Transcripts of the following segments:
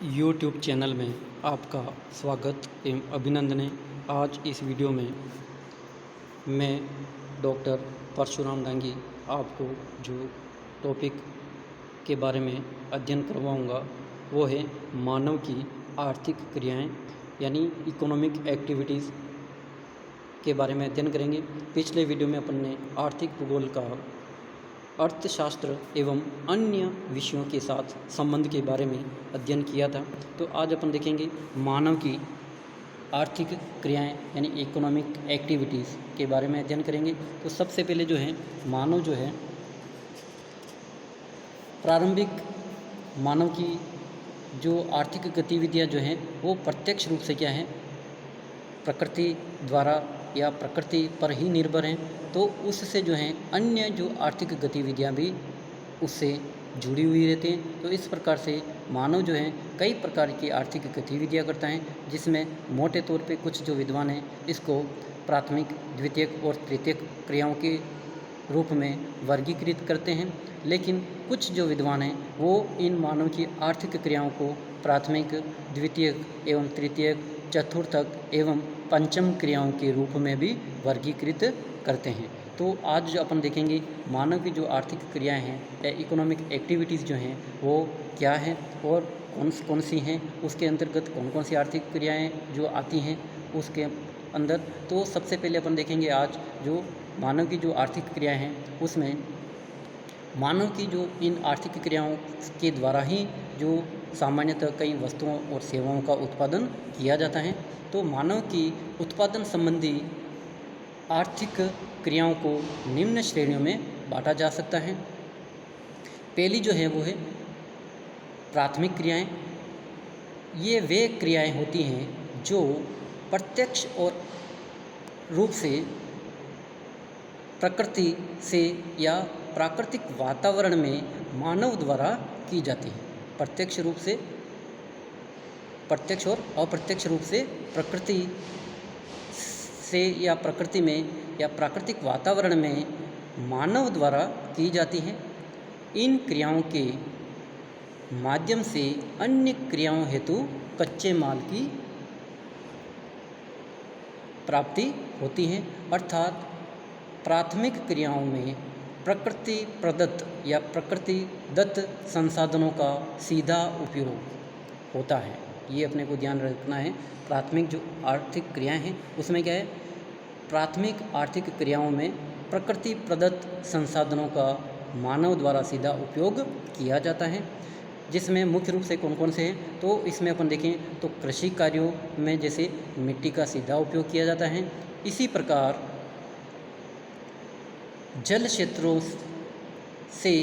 YouTube channel में आपका स्वागत एवं अभिनंदन है। आज इस वीडियो में मैं डॉक्टर परशुराम डांगी आपको जो टॉपिक के बारे में अध्ययन करवाऊंगा वो है मानव की आर्थिक क्रियाएं यानी इकोनॉमिक एक्टिविटीज़ के बारे में अध्ययन करेंगे। पिछले वीडियो में अपन ने आर्थिक भूगोल का अर्थशास्त्र एवं अन्य विषयों के साथ संबंध के बारे में अध्ययन किया था। तो आज अपन देखेंगे मानव की आर्थिक क्रियाएं यानी इकोनॉमिक एक्टिविटीज़ के बारे में अध्ययन करेंगे। तो सबसे पहले जो है मानव जो है प्रारंभिक मानव की जो आर्थिक गतिविधियां जो हैं वो प्रत्यक्ष रूप से क्या है प्रकृति द्वारा या प्रकृति पर ही निर्भर हैं। तो उससे जो है अन्य जो आर्थिक गतिविधियां भी उससे जुड़ी हुई रहती हैं। तो इस प्रकार से मानव जो है कई प्रकार की आर्थिक गतिविधियां करता है, जिसमें मोटे तौर पे कुछ जो विद्वान हैं इसको प्राथमिक, द्वितीयक और तृतीयक क्रियाओं के रूप में वर्गीकृत करते हैं। लेकिन कुछ जो विद्वान हैं वो इन मानव की आर्थिक क्रियाओं को प्राथमिक, द्वितीयक एवं तृतीयक, चतुर्थक एवं पंचम क्रियाओं के रूप में भी वर्गीकृत करते हैं। तो आज जो अपन देखेंगे मानव की जो आर्थिक क्रियाएं हैं या इकोनॉमिक एक्टिविटीज़ जो हैं वो क्या हैं और कौन सी हैं, उसके अंतर्गत कौन कौन सी आर्थिक क्रियाएं जो आती हैं उसके अंदर। तो सबसे पहले अपन देखेंगे आज जो मानव की जो आर्थिक क्रियाएं हैं उसमें मानव की जो इन आर्थिक क्रियाओं के द्वारा ही जो सामान्यतः कई वस्तुओं और सेवाओं का उत्पादन किया जाता है। तो मानव की उत्पादन संबंधी आर्थिक क्रियाओं को निम्न श्रेणियों में बांटा जा सकता है। पहली जो है वो है प्राथमिक क्रियाएं। ये वे क्रियाएं होती हैं जो प्रत्यक्ष और रूप से प्रकृति से या प्राकृतिक वातावरण में मानव द्वारा की जाती है। प्रत्यक्ष और अप्रत्यक्ष रूप से प्रकृति से या प्रकृति में या प्राकृतिक वातावरण में मानव द्वारा की जाती है। इन क्रियाओं के माध्यम से अन्य क्रियाओं हेतु कच्चे माल की प्राप्ति होती है। अर्थात प्राथमिक क्रियाओं में प्रकृति प्रदत्त या प्रकृति दत्त संसाधनों का सीधा उपयोग होता है। ये अपने को ध्यान रखना है। प्राथमिक जो आर्थिक क्रियाएं हैं उसमें क्या है, प्राथमिक आर्थिक क्रियाओं में प्रकृति प्रदत्त संसाधनों का मानव द्वारा सीधा उपयोग किया जाता है, जिसमें मुख्य रूप से कौन कौन से हैं। तो इसमें अपन देखें तो कृषि कार्यों में जैसे मिट्टी का सीधा उपयोग किया जाता है। इसी प्रकार जल क्षेत्रों से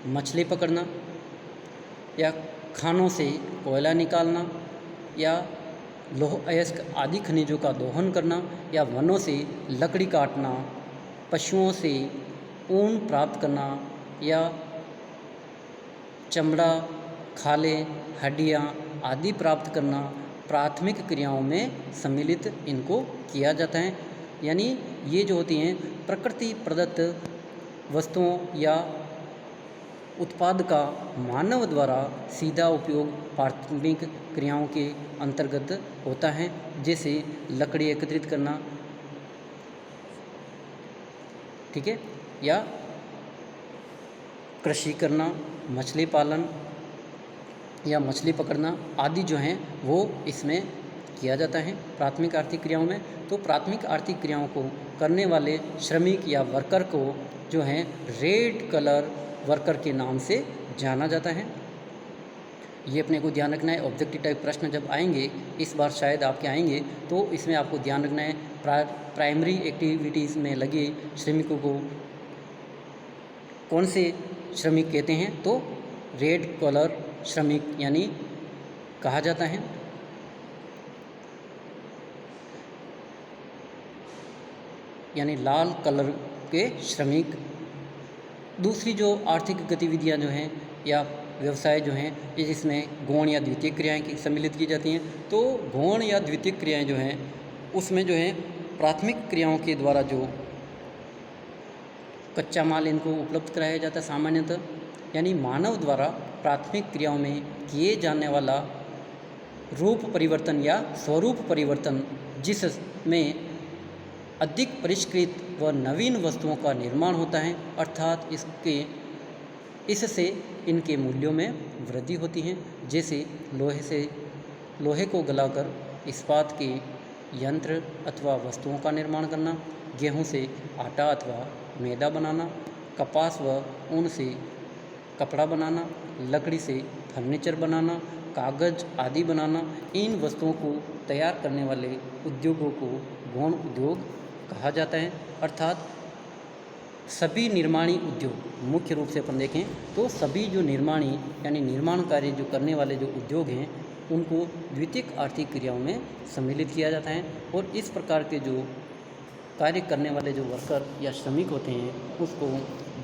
मछली पकड़ना या खानों से कोयला निकालना या लौह अयस्क आदि खनिजों का दोहन करना या वनों से लकड़ी काटना, पशुओं से ऊन प्राप्त करना या चमड़ा, खालें, हड्डियाँ आदि प्राप्त करना प्राथमिक क्रियाओं में सम्मिलित इनको किया जाता है। यानी ये जो होती हैं प्रकृति प्रदत्त वस्तुओं या उत्पाद का मानव द्वारा सीधा उपयोग प्राथमिक क्रियाओं के अंतर्गत होता है, जैसे लकड़ी एकत्रित करना, ठीक है, या कृषि करना, मछली पालन या मछली पकड़ना आदि जो हैं वो इसमें किया जाता है प्राथमिक आर्थिक क्रियाओं में। तो प्राथमिक आर्थिक क्रियाओं को करने वाले श्रमिक या वर्कर को जो है रेड कलर वर्कर के नाम से जाना जाता है। ये अपने को ध्यान रखना है। ऑब्जेक्टिव टाइप प्रश्न जब आएंगे, इस बार शायद आपके आएंगे, तो इसमें आपको ध्यान रखना है प्राइमरी एक्टिविटीज़ में लगे श्रमिकों को कौन से श्रमिक कहते हैं। तो रेड कलर श्रमिक यानी कहा जाता है। यानी लाल कलर के श्रमिक। दूसरी जो आर्थिक गतिविधियां जो हैं या व्यवसाय जो हैं इसमें गौण या द्वितीयक क्रियाएं की सम्मिलित की जाती हैं। तो गौण या द्वितीयक क्रियाएं जो हैं उसमें जो है प्राथमिक क्रियाओं के द्वारा जो कच्चा माल इनको उपलब्ध कराया जाता है सामान्यतः, यानी मानव द्वारा प्राथमिक क्रियाओं में किए जाने वाला रूप परिवर्तन या स्वरूप परिवर्तन, जिसमें अधिक परिष्कृत व नवीन वस्तुओं का निर्माण होता है, अर्थात इससे इनके मूल्यों में वृद्धि होती है। जैसे लोहे को गलाकर इस्पात के यंत्र अथवा वस्तुओं का निर्माण करना, गेहूं से आटा अथवा मैदा बनाना, कपास व ऊन से कपड़ा बनाना, लकड़ी से फर्नीचर बनाना, कागज आदि बनाना। इन वस्तुओं को तैयार करने वाले उद्योगों को गौण उद्योग कहा जाता है। अर्थात सभी निर्माणी उद्योग, मुख्य रूप से अपन देखें तो सभी जो निर्माणी यानी निर्माण कार्य जो करने वाले जो उद्योग हैं, उनको द्वितीयक आर्थिक क्रियाओं में सम्मिलित किया जाता है। और इस प्रकार के जो कार्य करने वाले जो वर्कर या श्रमिक होते हैं, उसको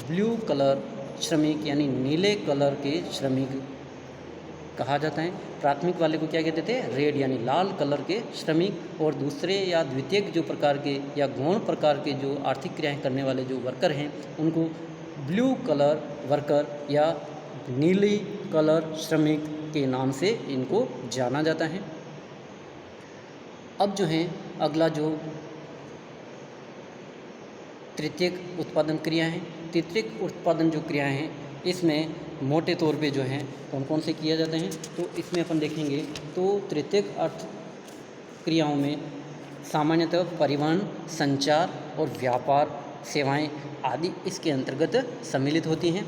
ब्लू कलर श्रमिक यानी नीले कलर के श्रमिक कहा जाता है। प्राथमिक वाले को क्या कहते थे? रेड यानी लाल कलर के श्रमिक। और दूसरे या द्वितीयक जो प्रकार के या गौण प्रकार के जो आर्थिक क्रियाएं करने वाले जो वर्कर हैं, उनको ब्लू कलर वर्कर या नीली कलर श्रमिक के नाम से इनको जाना जाता है। अब जो है अगला जो तृतीयक उत्पादन क्रिया है, तृतीयक उत्पादन जो क्रियाएं हैं, इसमें मोटे तौर पे जो हैं कौन कौन से किए जाते हैं, तो इसमें अपन देखेंगे तो तृतीयक अर्थ क्रियाओं में सामान्यतः परिवहन, संचार और व्यापार सेवाएं आदि इसके अंतर्गत सम्मिलित होती हैं।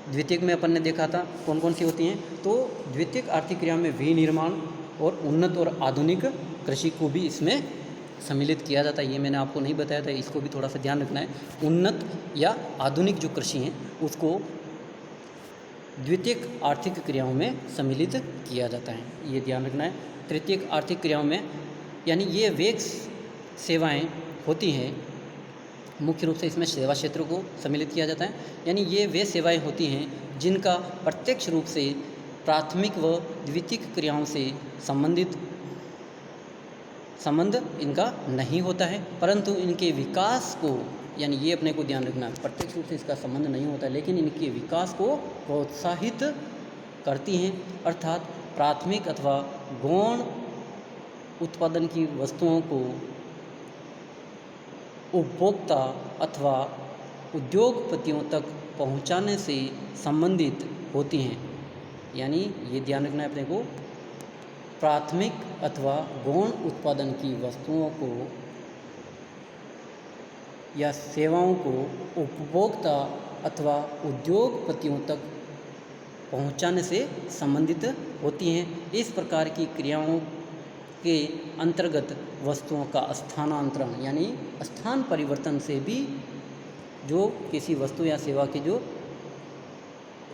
द्वितीयक में अपन ने देखा था कौन कौन सी होती हैं, तो द्वितीयक आर्थिक क्रिया में विनिर्माण और उन्नत और आधुनिक कृषि को भी इसमें सम्मिलित किया जाता है। ये मैंने आपको नहीं बताया था, इसको भी थोड़ा सा ध्यान रखना है। उन्नत या आधुनिक जो कृषि हैं उसको द्वितीयक आर्थिक क्रियाओं में सम्मिलित किया जाता है, ये ध्यान रखना है। तृतीयक आर्थिक क्रियाओं में यानी ये वे सेवाएं होती हैं, मुख्य रूप से इसमें सेवा क्षेत्रों को सम्मिलित किया जाता है। यानी ये वे सेवाएं होती हैं जिनका प्रत्यक्ष रूप से प्राथमिक व द्वितीयक क्रियाओं से संबंध इनका नहीं होता है, परंतु इनके विकास को, यानी ये अपने को ध्यान रखना है, प्रत्यक्ष रूप से इसका संबंध नहीं होता है, लेकिन इनके विकास को प्रोत्साहित करती हैं। अर्थात प्राथमिक अथवा गौण उत्पादन की वस्तुओं को उपभोक्ता अथवा उद्योगपतियों तक पहुंचाने से संबंधित होती हैं। यानी ये ध्यान रखना है अपने को, प्राथमिक अथवा गौण उत्पादन की वस्तुओं को या सेवाओं को उपभोक्ता अथवा उद्योगपतियों तक पहुंचाने से संबंधित होती हैं। इस प्रकार की क्रियाओं के अंतर्गत वस्तुओं का स्थानांतरण यानी स्थान परिवर्तन से भी जो किसी वस्तु या सेवा के जो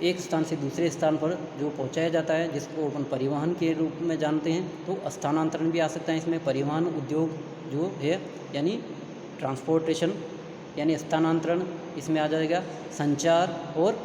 एक स्थान से दूसरे स्थान पर जो पहुंचाया जाता है, जिसको अपन परिवहन के रूप में जानते हैं, तो स्थानांतरण भी आ सकता है इसमें। परिवहन उद्योग जो है यानी ट्रांसपोर्टेशन यानी स्थानांतरण इसमें आ जाएगा। संचार और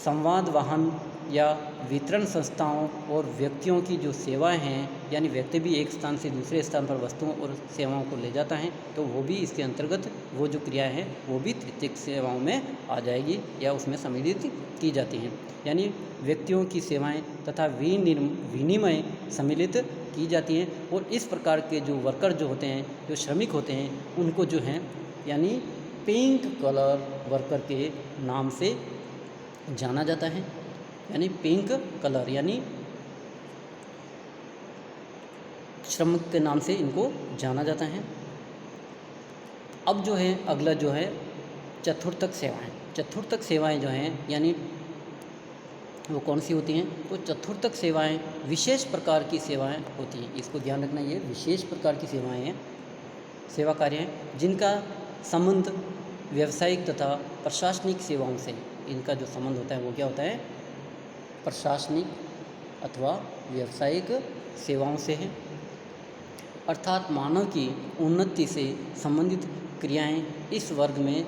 संवाद वाहन या वितरण संस्थाओं और व्यक्तियों की जो सेवाएं हैं, यानी व्यक्ति भी एक स्थान से दूसरे स्थान पर वस्तुओं और सेवाओं को ले जाता है, तो वो भी इसके अंतर्गत वो जो क्रियाएं हैं वो भी तृतीयक सेवाओं में आ जाएगी या उसमें सम्मिलित की जाती हैं। यानी व्यक्तियों की सेवाएं तथा विनिमय सम्मिलित की जाती हैं। और इस प्रकार के जो वर्कर जो होते हैं, जो श्रमिक होते हैं, उनको जो हैं यानी पिंक कलर वर्कर के नाम से जाना जाता है। यानी पिंक कलर यानी श्रमिक के नाम से इनको जाना जाता है। अब जो है अगला जो है चतुर्थक सेवाएं। चतुर्थक सेवाएं जो हैं यानी वो कौन सी होती हैं, तो चतुर्थक सेवाएं विशेष प्रकार की सेवाएं होती हैं। इसको ध्यान रखना, ये विशेष प्रकार की सेवाएं हैं, सेवा कार्य हैं जिनका संबंध व्यावसायिक तथा प्रशासनिक सेवाओं से, इनका जो संबंध होता है वो क्या होता है, प्रशासनिक अथवा व्यावसायिक सेवाओं से है। अर्थात मानव की उन्नति से संबंधित क्रियाएं इस वर्ग में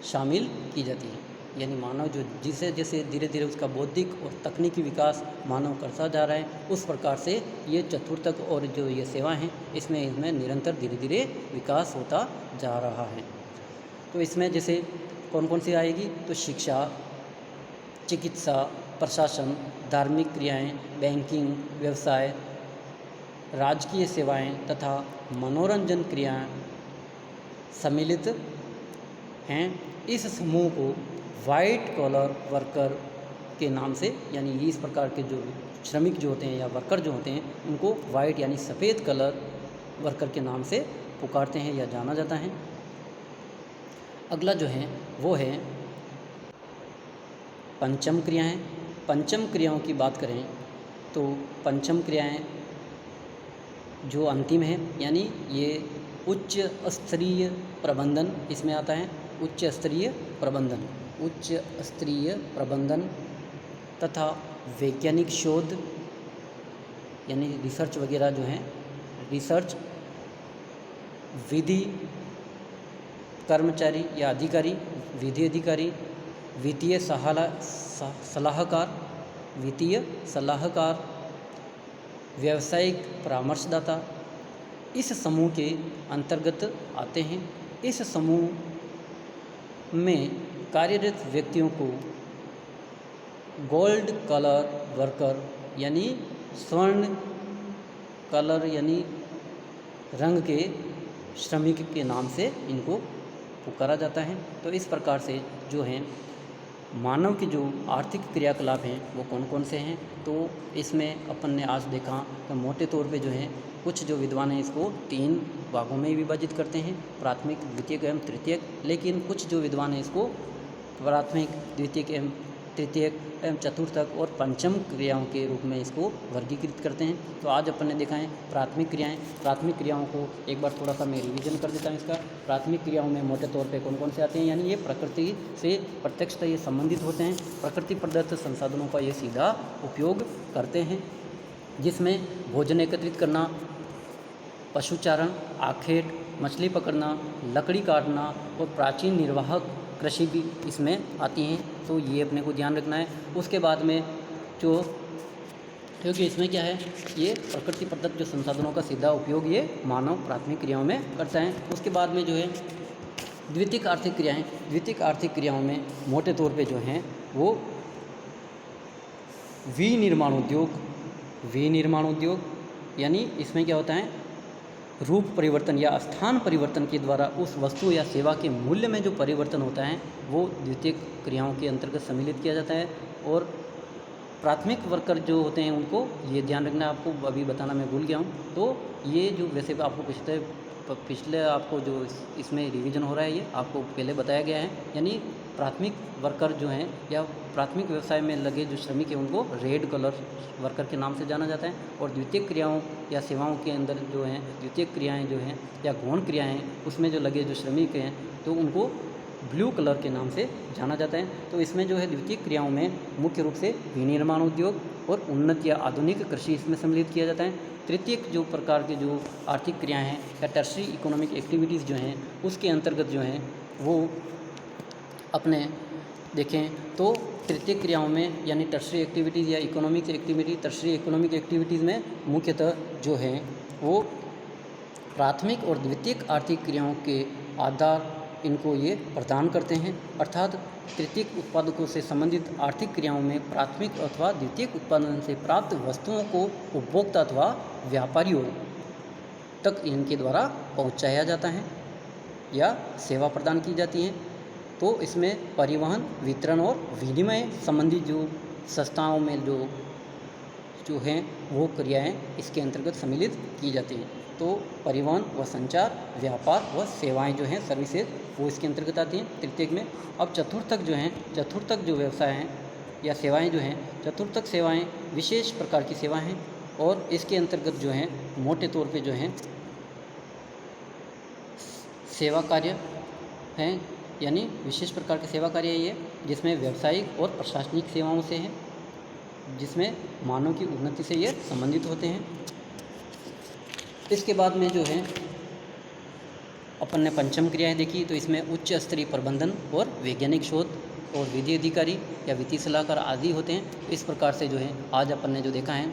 शामिल की जाती हैं। यानी मानव जो जिसे जैसे धीरे धीरे उसका बौद्धिक और तकनीकी विकास मानव करता जा रहा है, उस प्रकार से ये चतुर्थक और जो ये सेवाएं हैं इसमें निरंतर धीरे धीरे विकास होता जा रहा है। तो इसमें जैसे कौन कौन सी आएगी, तो शिक्षा, चिकित्सा, प्रशासन, धार्मिक क्रियाएं, बैंकिंग, व्यवसाय, राजकीय सेवाएं तथा मनोरंजन क्रियाएं सम्मिलित हैं। इस समूह को वाइट कॉलर वर्कर के नाम से, यानी ये इस प्रकार के जो श्रमिक जो होते हैं या वर्कर जो होते हैं उनको वाइट यानी सफ़ेद कलर वर्कर के नाम से पुकारते हैं या जाना जाता है। अगला जो है वो है पंचम क्रियाएं। पंचम क्रियाओं की बात करें तो पंचम क्रियाएं जो अंतिम है, यानी ये उच्च स्तरीय प्रबंधन इसमें आता है। उच्च स्तरीय प्रबंधन तथा वैज्ञानिक शोध, यानी रिसर्च वगैरह जो है, रिसर्च, विधि कर्मचारी या अधिकारी, विधि अधिकारी, वित्तीय सलाहकार, व्यावसायिक परामर्शदाता इस समूह के अंतर्गत आते हैं। इस समूह में कार्यरत व्यक्तियों को गोल्ड कलर वर्कर यानी स्वर्ण कलर यानी रंग के श्रमिक के नाम से इनको पुकारा जाता है। तो इस प्रकार से जो है मानव के जो आर्थिक क्रियाकलाप हैं वो कौन कौन से हैं, तो इसमें अपन ने आज देखा कि मोटे तौर पे जो है कुछ जो विद्वान हैं इसको 3 भागों में विभाजित करते हैं, प्राथमिक, द्वितीयक एवं तृतीयक। लेकिन कुछ जो विद्वान हैं इसको प्राथमिक, द्वितीयक एवं तृतीयक एवं चतुर्थक और पंचम क्रियाओं के रूप में इसको वर्गीकृत करते हैं। तो आज अपन ने देखा है प्राथमिक क्रियाएं। प्राथमिक क्रियाओं को एक बार थोड़ा सा मैं रिवीजन कर देता हूँ इसका। प्राथमिक क्रियाओं में मोटे तौर पे कौन कौन से आते हैं, यानी ये प्रकृति से प्रत्यक्षतः ये संबंधित होते हैं। प्रकृति प्रदत्त संसाधनों का ये सीधा उपयोग करते हैं, जिसमें भोजन एकत्रित करना, पशुचारण, आखेट, मछली पकड़ना, लकड़ी काटना और प्राचीन निर्वाहक कृषि भी इसमें आती हैं। तो ये अपने को ध्यान रखना है। उसके बाद में जो, क्योंकि इसमें क्या है, ये प्रकृति प्रदत्त जो संसाधनों का सीधा उपयोग ये मानव प्राथमिक क्रियाओं में करता है। उसके बाद में जो है द्वितीयक आर्थिक क्रियाएं। द्वितीयक आर्थिक क्रियाओं में मोटे तौर पे जो हैं वो विनिर्माण उद्योग, यानी इसमें क्या होता है, रूप परिवर्तन या स्थान परिवर्तन के द्वारा उस वस्तु या सेवा के मूल्य में जो परिवर्तन होता है वो द्वितीयक क्रियाओं के अंतर्गत सम्मिलित किया जाता है। और प्राथमिक वर्कर जो होते हैं उनको ये ध्यान रखना, आपको अभी बताना मैं भूल गया हूँ। तो ये जो वैसे आपको पिछले आपको जो इसमें रिवीजन हो रहा है ये आपको पहले बताया गया है, यानी प्राथमिक वर्कर जो हैं या प्राथमिक व्यवसाय में लगे जो श्रमिक हैं उनको रेड कलर वर्कर के नाम से जाना जाता है। और द्वितीयक क्रियाओं या सेवाओं के अंदर जो हैं द्वितीयक क्रियाएं जो हैं या गौण क्रियाएं उसमें जो लगे जो श्रमिक हैं तो उनको ब्लू कलर के नाम से जाना जाता है। तो इसमें जो है द्वितीयक क्रियाओं में मुख्य रूप से विनिर्माण उद्योग और उन्नत या आधुनिक कृषि इसमें सम्मिलित किया जाता है। तृतीयक जो प्रकार के जो आर्थिक क्रियाएं हैं या टर्शरी इकोनॉमिक एक्टिविटीज़ जो हैं उसके अंतर्गत जो हैं वो अपने देखें तो तृतीयक क्रियाओं में यानी टर्शरी एक्टिविटीज़ या economic activity, tertiary economic activities में मुख्यतः जो है वो प्राथमिक और द्वितीयक आर्थिक क्रियाओं के आधार इनको ये प्रदान करते हैं। अर्थात तृतीयक उत्पादकों से संबंधित आर्थिक क्रियाओं में प्राथमिक अथवा द्वितीयक उत्पादन से प्राप्त वस्तुओं को उपभोक्ता अथवा व्यापारियों तक इनके द्वारा पहुंचाया जाता है या सेवा प्रदान की जाती है। तो इसमें परिवहन, वितरण और विनिमय संबंधी जो संस्थाओं में जो हैं वो क्रियाएं इसके अंतर्गत सम्मिलित की जाती हैं। तो परिवहन व संचार, व्यापार व सेवाएं जो हैं सर्विसेज वो इसके अंतर्गत आती हैं तृतीयक में। अब चतुर्थक जो हैं, चतुर्थक जो व्यवसाय हैं या सेवाएं जो हैं, चतुर्थक सेवाएं विशेष प्रकार की सेवाएं हैं और इसके अंतर्गत जो हैं मोटे तौर पे जो हैं सेवा कार्य हैं, यानी विशेष प्रकार के सेवा कार्य ये जिसमें व्यावसायिक और प्रशासनिक सेवाओं से हैं, जिसमें मानव की उन्नति से ये संबंधित होते हैं। इसके बाद में जो है अपन ने पंचम क्रियाएं देखी, तो इसमें उच्च स्तरीय प्रबंधन और वैज्ञानिक शोध और विधि अधिकारी या वित्तीय सलाहकार आदि होते हैं। इस प्रकार से जो है आज अपन ने जो देखा है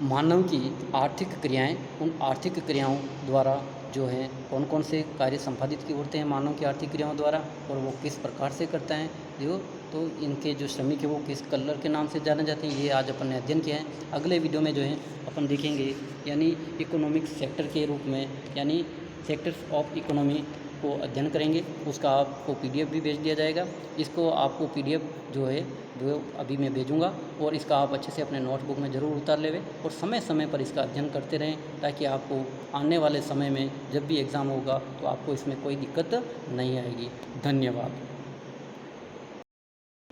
मानव की आर्थिक क्रियाएं, उन आर्थिक क्रियाओं द्वारा जो है कौन कौन से कार्य संपादित होते हैं मानव की आर्थिक क्रियाओं द्वारा और वो किस प्रकार से करता है जो। तो इनके जो श्रमिक है वो किस कलर के नाम से जाने जाते हैं, ये आज अपन ने अध्ययन किया है। अगले वीडियो में जो है अपन देखेंगे यानी इकोनॉमिक सेक्टर के रूप में, यानी सेक्टर्स ऑफ इकोनॉमी को अध्ययन करेंगे। उसका आपको PDF भी भेज दिया जाएगा। इसको आपको PDF जो है जो अभी मैं भेजूँगा, और इसका आप अच्छे से अपने नोटबुक में ज़रूर उतार लेवे और समय समय पर इसका अध्ययन करते रहें, ताकि आपको आने वाले समय में जब भी एग्ज़ाम होगा तो आपको इसमें कोई दिक्कत नहीं आएगी। धन्यवाद।